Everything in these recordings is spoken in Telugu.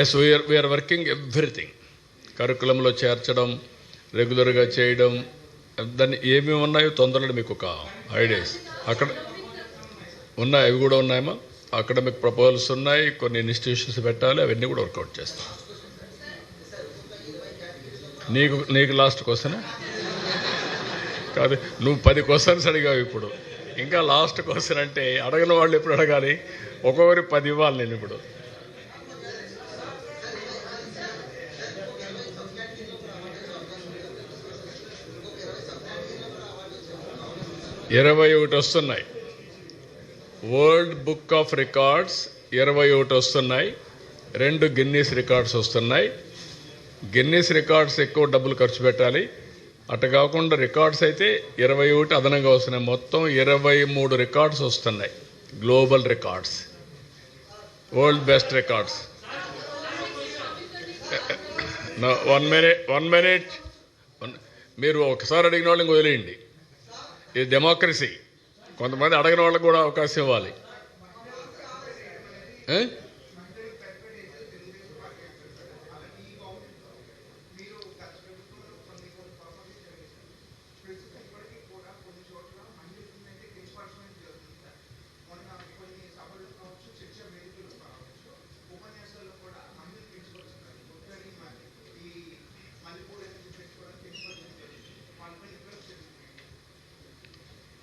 Yes, we are working everything. కరికులంలో చేర్చడం, రెగ్యులర్గా చేయడం, దాన్ని ఏమేమి ఉన్నాయో తొందరలో మీకు ఒక ఐడియాస్ అక్కడ ఉన్నాయి. అవి కూడా ఉన్నాయమ్మా. అకాడమిక్ ప్రపోజల్స్ ఉన్నాయి, కొన్ని ఇన్స్టిట్యూషన్స్ పెట్టాలి, అవన్నీ కూడా వర్కౌట్ చేస్తాం. నీకు లాస్ట్ క్వశ్చన్ కాదు, నువ్వు 10 క్వశ్చన్స్ అడిగావు ఇప్పుడు. ఇంకా లాస్ట్ క్వశ్చన్ అంటే అడగని వాళ్ళు ఎప్పుడు అడగాలి? ఒక్కొక్కరి 10 ఇవ్వాలి నేను ఇప్పుడు. ఇరవై 21 వస్తున్నాయి. వరల్డ్ బుక్ ఆఫ్ రికార్డ్స్ 21 వస్తున్నాయి. 2 గిన్నీస్ రికార్డ్స్ వస్తున్నాయి. గిన్నీస్ రికార్డ్స్ ఎక్కువ డబ్బులు ఖర్చు పెట్టాలి. అటు కాకుండా రికార్డ్స్ అయితే 21 అదనంగా వస్తున్నాయి. మొత్తం 23 రికార్డ్స్ వస్తున్నాయి. Global records, world best records. 1 minute. మీరు ఒకసారి అడిగిన వాళ్ళని వదిలేయండి. ఇది డెమోక్రసీ. కొంతమంది అడగిన వాళ్ళకు కూడా అవకాశం ఇవ్వాలి.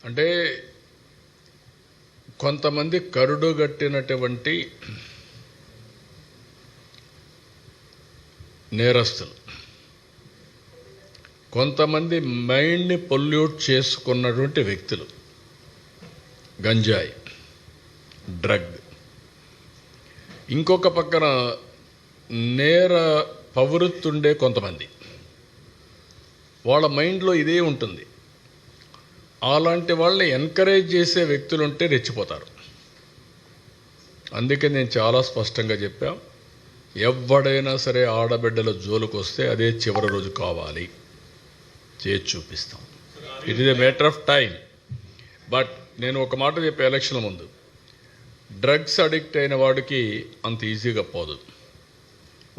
అంటే కొంతమంది కరుడుగట్టినటువంటి నేరస్తులు, కొంతమంది మైండ్ని పొల్యూట్ చేసుకున్నటువంటి వ్యక్తులు, గంజాయి, డ్రగ్, ఇంకొక పక్కన నేర ప్రవృత్తుండే కొంతమంది, వాళ్ళ మైండ్లో ఇదే ఉంటుంది. అలాంటి వాళ్ళని ఎంకరేజ్ చేసే వ్యక్తులు ఉంటే రెచ్చిపోతారు. అందుకే నేను చాలా స్పష్టంగా చెప్పాం, ఎవడైనా సరే ఆడబిడ్డల జోలికి వస్తే అదే చివరి రోజు కావాలి, చేసి చూపిస్తాం. It is a matter of time. But నేను ఒక మాట చెప్పే ఎలక్షన్ల ముందు, డ్రగ్స్ అడిక్ట్ అయిన వాడికి అంత ఈజీగా పోదు.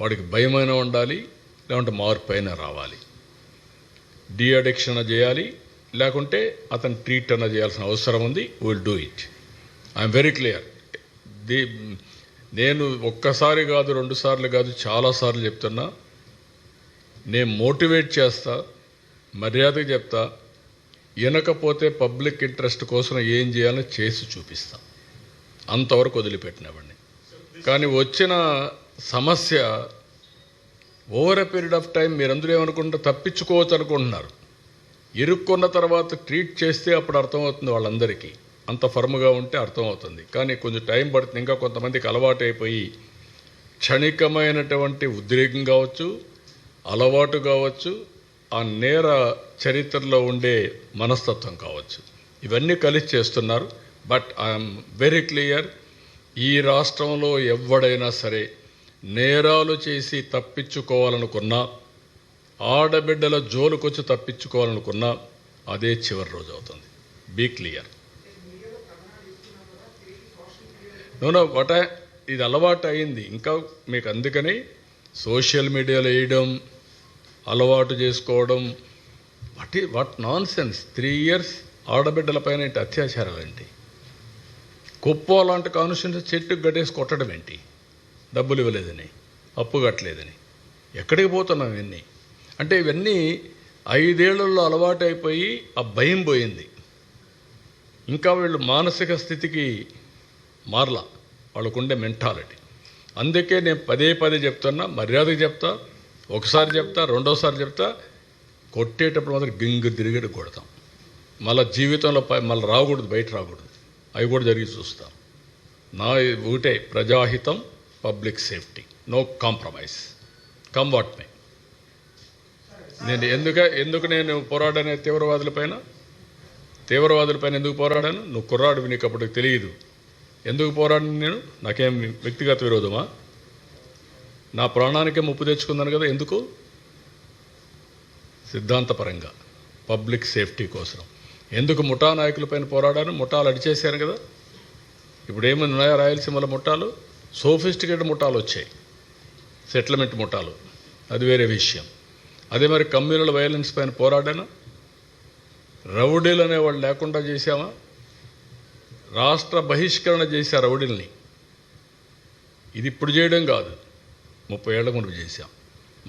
వాడికి భయమైనా ఉండాలి, లేకుంటే మార్పు అయినా రావాలి. డీ అడిక్షన్ చేయాలి, లేకుంటే అతను ట్రీట్ అన్న చేయాల్సిన అవసరం ఉంది. Will do it. I'm very clear. నేను ఒక్కసారి కాదు, 2 సార్లు కాదు, చాలాసార్లు చెప్తున్నా. నేను మోటివేట్ చేస్తా, మర్యాదగా చెప్తా. వినకపోతే పబ్లిక్ ఇంట్రెస్ట్ కోసం ఏం చేయాలో చేసి చూపిస్తా. అంతవరకు వదిలిపెట్టినవాడిని. కానీ వచ్చిన సమస్య over a period of time మీరందరూ ఏమనుకుంటారు, తప్పించుకోవచ్చు అనుకుంటున్నారు. ఇరుక్కున్న తర్వాత ట్రీట్ చేస్తే అప్పుడు అర్థమవుతుంది వాళ్ళందరికీ. అంత ఫర్మ్గా ఉంటే అర్థమవుతుంది. కానీ కొంచెం టైం పడుతుంది. ఇంకా కొంతమందికి అలవాటు అయిపోయి క్షణికమైనటువంటి ఉద్రేకం కావచ్చు, అలవాటు కావచ్చు, ఆ నేర చరిత్రలో ఉండే మనస్తత్వం కావచ్చు, ఇవన్నీ కలిసి చేస్తున్నారు. బట్ ఐఎమ్ వెరీ క్లియర్, ఈ రాష్ట్రంలో ఎవడైనా సరే నేరాలు చేసి తప్పించుకోవాలనుకున్నా, ఆడబిడ్డల జోలుకొచ్చి తప్పించుకోవాలనుకున్నా అదే చివరి రోజు అవుతుంది. Be clear. నో ఇది అలవాటు అయింది. ఇంకా మీకు అందుకని సోషల్ మీడియాలో వేయడం, అలవాటు చేసుకోవడం, వాట్ నాన్ సెన్స్. 3 years ఆడబిడ్డల పైన ఏంటి అత్యాచారాలేంటి? కుప్పో లాంటి కాన్స్టిట్యూన్సీ చెట్టుకు గట్టేసి కొట్టడం ఏంటి? డబ్బులు ఇవ్వలేదని, అప్పు కట్టలేదని. ఎక్కడికి పోతున్నాం ఇవన్నీ? అంటే ఇవన్నీ 5 ఏళ్లలో అలవాటు అయిపోయి ఆ భయం పోయింది. ఇంకా వీళ్ళు మానసిక స్థితికి మారలా, వాళ్ళకుండే మెంటాలిటీ. అందుకే నేను పదే చెప్తున్నా, మర్యాదగా చెప్తా. ఒకసారి చెప్తా, రెండోసారి చెప్తా. కొట్టేటప్పుడు మాత్రం గింగు తిరిగేటి కొడతాం. మళ్ళీ జీవితంలో మళ్ళీ రాకూడదు, బయట రాకూడదు. అవి కూడా జరిగి చూస్తాం. నా ఒకటే, ప్రజాహితం, public safety, no compromise, come what may. నేను ఎందుకు నేను పోరాడాను తీవ్రవాదులపైన ఎందుకు పోరాడాను? నువ్వు కుర్రాడివి, నీకు అప్పటికి తెలియదు. ఎందుకు పోరాడాను నేను? నాకేం వ్యక్తిగత విరోధమా? నా ప్రాణానికే ముప్పు తెచ్చుకున్నాను కదా. ఎందుకు? సిద్ధాంతపరంగా, పబ్లిక్ సేఫ్టీ కోసం. ఎందుకు ముఠా నాయకులపైన పోరాడాను? ముఠాలు అడిచేశాను కదా. ఇప్పుడు ఏమైనా ఉన్నాయా రాయలసీమల ముఠాలు? సోఫిస్టికేటెడ్ ముఠాలు వచ్చాయి, సెటిల్మెంట్ ముఠాలు, అది వేరే విషయం. అదే మరి కమ్యూనల్ వైలెన్స్ పైన పోరాడాను, రౌడీలు అనేవాళ్ళు లేకుండా చేశామా? రాష్ట్ర బహిష్కరణ చేశా రౌడీల్ని. ఇది ఇప్పుడు చేయడం కాదు, 30 ఏళ్ల ముందు చేశాం.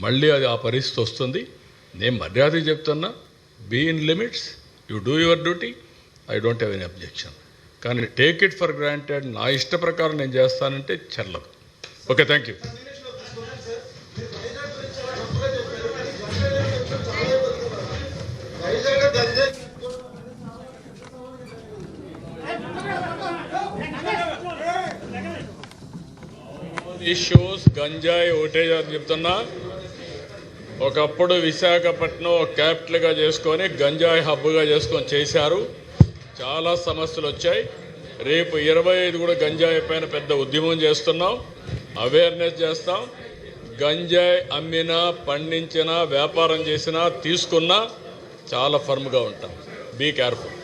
మళ్ళీ అది ఆ పరిస్థితి వస్తుంది. నేను మర్యాదగా చెప్తున్నా, be in limits, you do your duty, I don't have any objection. కానీ టేక్ ఇట్ ఫర్ గ్రాంటెడ్, నా ఇష్ట ప్రకారం నేను చేస్తానంటే చెల్లదు. Okay, thank you. ఇష్యూస్ గంజాయి ఒకటే చెప్తున్నా. ఒకప్పుడు విశాఖపట్నం క్యాపిటల్గా చేసుకొని గంజాయి హబ్గా చేసుకొని చేశారు. చాలా సమస్యలు వచ్చాయి. రేపు 25 కూడా గంజాయి పైన పెద్ద ఉద్యమం చేస్తున్నాం, అవేర్నెస్ చేస్తాం. గంజాయి అమ్మినా, పండించినా, వ్యాపారం చేసినా, తీసుకున్నా చాలా ఫర్మ్గా ఉంటాం. Be careful.